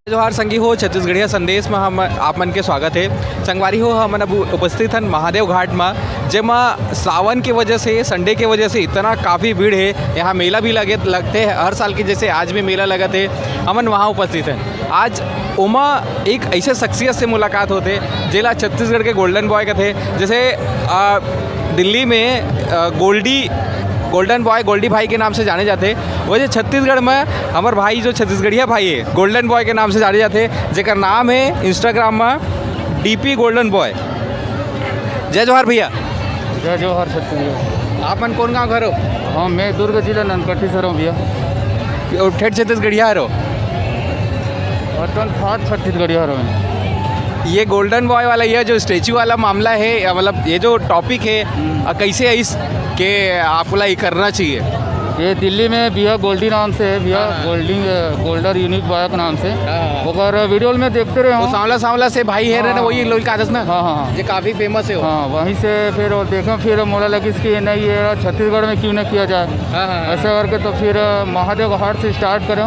जोहार संगी हो छत्तीसगढ़िया संदेश में हम आप मन के स्वागत है। संगवारी हो हमन अब उपस्थित हन महादेव घाट में, जेमा सावन की वजह से संडे के वजह से इतना काफ़ी भीड़ है। यहाँ मेला भी लगते हैं हर साल की जैसे आज भी मेला लगा थे। हमन वहाँ उपस्थित हैं। आज उमा एक ऐसे शख्सियत से मुलाकात होते जिला छत्तीसगढ़ के गोल्डन बॉय का थे। जैसे दिल्ली में गोल्डन बॉय गोल्डी भाई के नाम से जाने जाते, वैसे छत्तीसगढ़ में हमारे भाई जो छत्तीसगढ़िया भाई है गोल्डन बॉय के नाम से जाने जाते, जेकर नाम है इंस्टाग्राम में डीपी गोल्डन बॉय। जय जोहार भैया। जय जोहार छत्तीसगढ़। आप मन कौन गाँव घर हो? हाँ, मैं दुर्ग जिला ननकट्टी से हूँ भैया। ठेठ छत्तीसगढ़िया हो? खास छत्तीसगढ़िया रहो। ये गोल्डन बॉय वाला ये जो स्टैचू वाला मामला है, मतलब ये जो टॉपिक है कैसे है इस के आपको ये करना चाहिए? ये दिल्ली में भैया गोल्डी नाम से है भैया, गोल्डर यूनिक बॉय के नाम से। अगर वीडियो में देखते रहे हो सांवला से भाई है ना, वही लोग कागज ना। हाँ, ये काफ़ी फेमस है। हाँ, वहीं से फिर देखें, फिर मोला लगी इसकी नहीं ये छत्तीसगढ़ में क्यों नहीं किया जाए। ऐसा करके तो फिर महादेव घाट से स्टार्ट करें।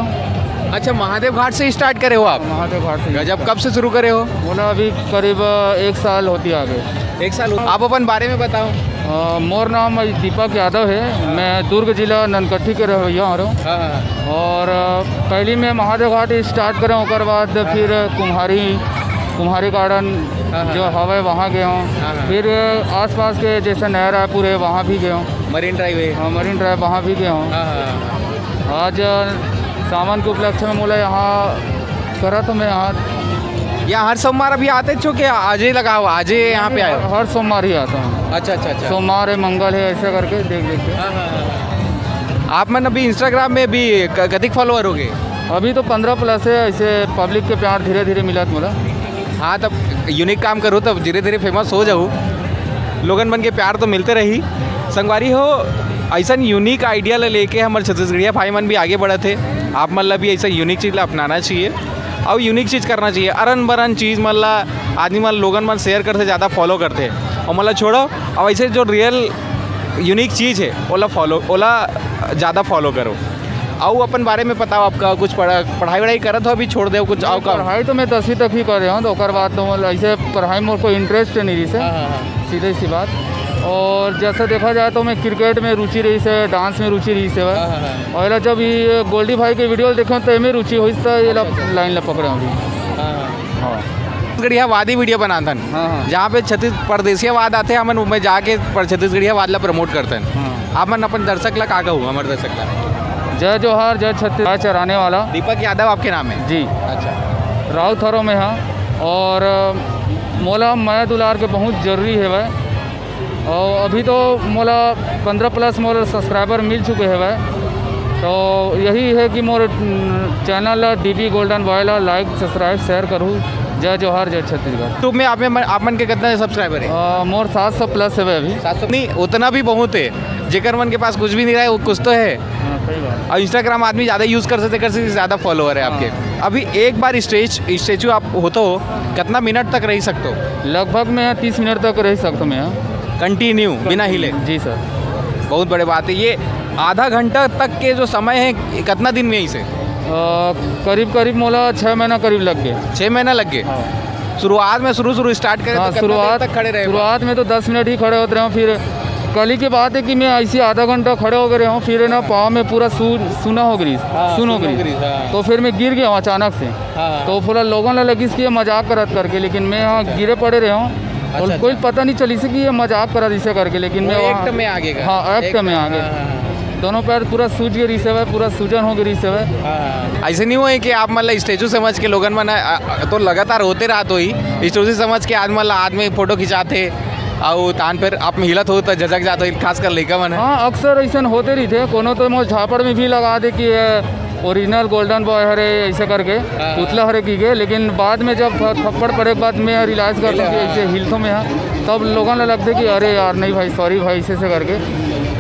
अच्छा, महादेव घाट से स्टार्ट करे हो आप? महादेव घाट से। जब कब से शुरू करे हो? बोला अभी करीब 1 साल होती आगे। 1 साल। आप अपन बारे में बताओ। मोर नाम दीपक यादव है। मैं दुर्ग जिला ननकट्टी के रवैया हूँ। और पहली मैं महादेव घाट स्टार्ट करें, उसके बाद फिर कुम्हारी गार्डन जो हवा है वहाँ गया हूँ। फिर आसपास के जैसे नया रायपुर है वहाँ भी गया हूँ। मरीन ड्राइव है? हाँ, मरीन ड्राइव वहाँ भी गया हूँ। आज सावन के उपलक्ष्य में बोला यहाँ करा तो मैं यहाँ हर सोमवार अभी आते छो कि आज ही लगा हुआ? आज ही यहाँ पे आए? हर सोमवार ही आता हूँ। अच्छा। सोमवार है, मंगल है, ऐसे करके देख के। आप मन अभी इंस्टाग्राम में भी कतिक फॉलोअर हो गए? अभी तो 15+ है। ऐसे पब्लिक के प्यार धीरे धीरे मिला बोला। हाँ, तब यूनिक काम करो तब धीरे धीरे फेमस हो जाऊँ। लोगन मन के प्यार तो मिलते रही। संगवारी हो ऐसा यूनिक आइडिया लेके हमारे छत्तीसगढ़िया भाई मन भी आगे बढ़े थे। आप मतलब भी ऐसा यूनिक चीज़ अपनाना चाहिए और यूनिक चीज़ करना चाहिए। अरन बरन चीज़ मतलब आदमी मन लोगन मन शेयर करते ज़्यादा फॉलो करते और मतलब छोड़ो। और ऐसे जो रियल यूनिक चीज़ है ओला ज़्यादा फॉलो करो। और अपन बारे में बताओ, आपका कुछ पढ़ाई वढ़ाई करत हो? अभी छोड़ दे कुछ? आओ का पढ़ाई तो मैं 10वीं तक ही कर रहा हूँ। तो उसके बाद तो मतलब ऐसे पढ़ाई में कोई इंटरेस्ट नहीं रही से, सीधे सी बात। और जैसा देखा जाए तो मैं क्रिकेट में रुचि रही से, डांस में रुचि रही से। और जब ये गोल्डी भाई के वीडियो देखे तो में रुचि हुई तो ये लाइन ला पकड़े अभी। छत्तीसगढ़िया वादी वीडियो बनाता है जहाँ पे परदेसिया वाद आते हैं, हम में जाके छत्तीसगढ़िया वाद ला प्रमोट करते हैं। आप मन अपन दर्शक ला का कहूँ? हमारे दर्शक ला जय जोहार। जय छत्तीसगढ़ चराने वाला दीपक यादव आपके नाम है जी? अच्छा। राउत हरों में हाँ। और मोला माया दुलार के बहुत जरूरी है वह। और अभी तो मोला 15+ मोर सब्सक्राइबर मिल चुके हैं वह। तो यही है कि मोर चैनल डीपी गोल्डन बॉय ला लाइक सब्सक्राइब शेयर करूँ। जय जोहार। जय छत्तीसगढ़। तो मैं आप मन के कितना सब्सक्राइबर है? मोर 700+ है अभी। 700 नहीं, उतना भी बहुत है। जेकर मन के पास कुछ भी नहीं रहा है वो कुछ तो है। सही बात। और इंस्टाग्राम आदमी ज़्यादा यूज़ कर सकते ज़्यादा फॉलोअर है आपके। अभी एक बार स्टेचू आप हो तो कितना मिनट तक रह सकते हो? लगभग मैं 30 मिनट तक रह सकता हूँ मैं कंटिन्यू बिना हिले? जी सर। बहुत बड़े बात है ये। आधा घंटा तक के जो समय है कितना दिन में इसे? करीब मोला 6 महीना करीब लग गए। 6 महीना लग गए? शुरुआत में शुरू स्टार्ट करें तो शुरुआत तक खड़े रहे? शुरुआत में तो 10 मिनट ही खड़े होते रहे। फिर कल ही की बात है कि मैं ऐसे आधा घंटा खड़े हो गए हूँ। फिर ना पाँव में पूरा सुना हो गई। तो फिर मैं गिर गया हूँ अचानक से। तो पूरा लोगों ने लगी कि ये मजाक करत करके, लेकिन मैं यहाँ गिरे पड़े रहे हूँ। और कोई पता नहीं चली से कि ये मजाक करा इसे करके, लेकिन मैं एक्ट में आगे गया। हाँ, एक्ट में आगे। दोनों पैर पूरा सूज गए रिसे हुए, पूरा सूजन हो गई रिसे हुए। ऐसे नहीं हुए कि आप मतलब स्टेचू समझ के लोगन मन तो लगातार होते रहा तो ही स्टेचू समझ के आज मतलब आदमी फोटो खिंचाते और तान पर आप में हिलत हो तो झजक जाते, खास कर लेकर मन। हाँ, अक्सर ऐसा होते रही थे। कोनो तो मोर झापड़ में भी लगा दे कि ओरिजिनल गोल्डन बॉय हरे ऐसे करके पुतला हरे की गए, लेकिन बाद में जब थप्पड़ पड़े के बाद मैं रियलाइज़ करता हूँ कि ऐसे हिलथों में है, तब लोगों ने लगते कि अरे यार नहीं भाई सॉरी भाई ऐसे करके।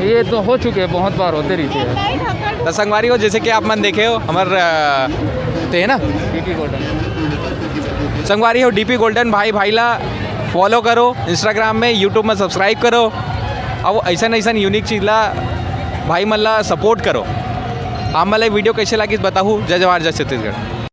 ये तो हो चुके हैं, बहुत बार होते रहते हैं। तो संगवारी हो जैसे कि आप मन देखे हो हमारे थे ना डीपी गोल्डन संगवारी हो डीपी गोल्डन भाई ला फॉलो करो इंस्टाग्राम में, यूट्यूब में सब्सक्राइब करो और ऐसा यूनिक चीज़ ला भाई मन ला सपोर्ट करो। आप मला वीडियो कैसे लगी बताऊँ। जय जवाहर जय छत्तीसगढ़।